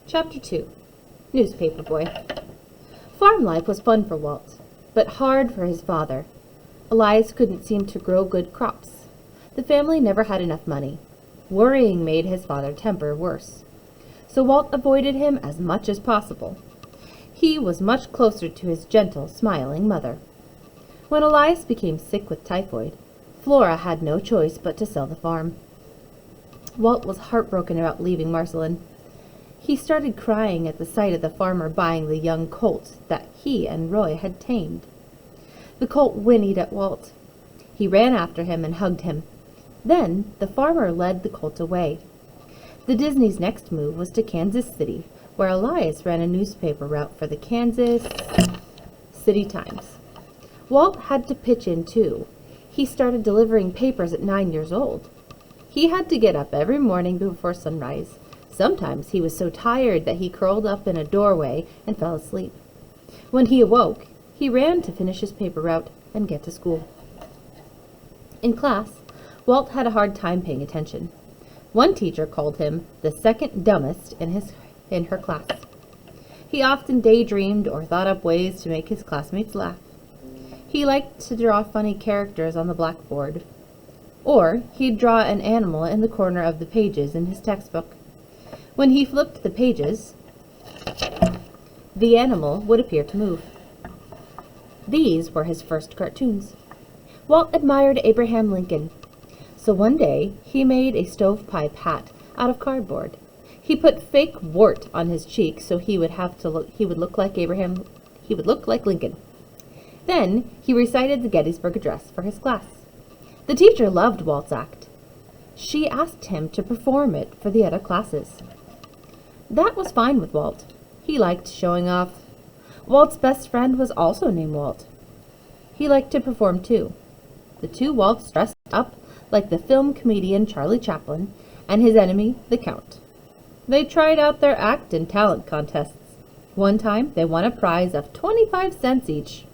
Chapter 2. Newspaper Boy. Farm life was fun for Walt, but hard for his father. Elias couldn't seem to grow good crops. The family never had enough money. Worrying made his father's temper worse, so Walt avoided him as much as possible. He was much closer to his gentle, smiling mother. When Elias became sick with typhoid, Flora had no choice but to sell the farm. Walt was heartbroken about leaving Marceline. He started crying at the sight of the farmer buying the young colt that he and Roy had tamed. The colt whinnied at Walt. He ran after him and hugged him. Then the farmer led the colt away. The Disney's next move was to Kansas City, where Elias ran a newspaper route for the Kansas City Times. Walt had to pitch in too. He started delivering papers at 9 years old. He had to get up every morning before sunrise. Sometimes he was so tired that he curled up in a doorway and fell asleep. When he awoke, he ran to finish his paper route and get to school. In class, Walt had a hard time paying attention. One teacher called him the second dumbest in her class. He often daydreamed or thought up ways to make his classmates laugh. He liked to draw funny characters on the blackboard, or he'd draw an animal in the corner of the pages in his textbook. When he flipped the pages, the animal would appear to move. These were his first cartoons. Walt admired Abraham Lincoln, so one day he made a stovepipe hat out of cardboard. He put fake wart on his cheek so he would look like Lincoln. Then he recited the Gettysburg Address for his class. The teacher loved Walt's act. She asked him to perform it for the other classes. That was fine with Walt. He liked showing off. Walt's best friend was also named Walt. He liked to perform too. The two Walts dressed up like the film comedian Charlie Chaplin and his enemy, the Count. They tried out their act in talent contests. One time they won a prize of 25 cents each.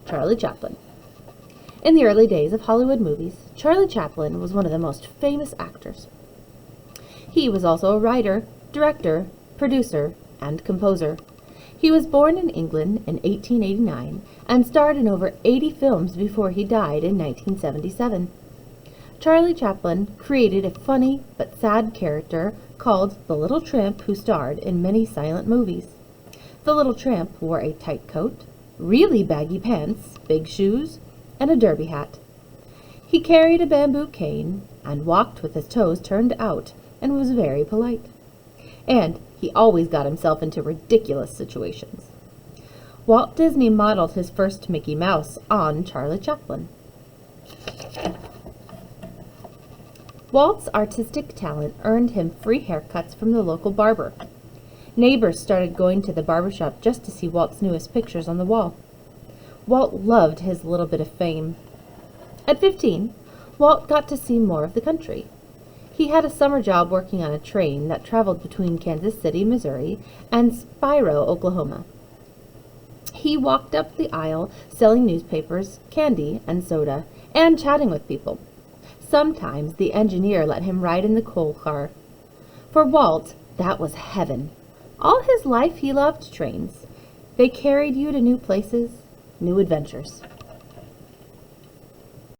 Charlie Chaplin. In the early days of Hollywood movies, Charlie Chaplin was one of the most famous actors. He was also a writer, director, producer, and composer. He was born in England in 1889 and starred in over 80 films before he died in 1977. Charlie Chaplin created a funny but sad character called the Little Tramp who starred in many silent movies. The Little Tramp wore a tight coat, really baggy pants, big shoes, and a derby hat. He carried a bamboo cane and walked with his toes turned out and was very polite. And he always got himself into ridiculous situations. Walt Disney modeled his first Mickey Mouse on Charlie Chaplin. Walt's artistic talent earned him free haircuts from the local barber. Neighbors started going to the barbershop just to see Walt's newest pictures on the wall. Walt loved his little bit of fame. At 15, Walt got to see more of the country. He had a summer job working on a train that traveled between Kansas City, Missouri, and Spiro, Oklahoma. He walked up the aisle selling newspapers, candy, and soda, and chatting with people. Sometimes the engineer let him ride in the coal car. For Walt, that was heaven. All his life he loved trains. They carried you to new places, new adventures.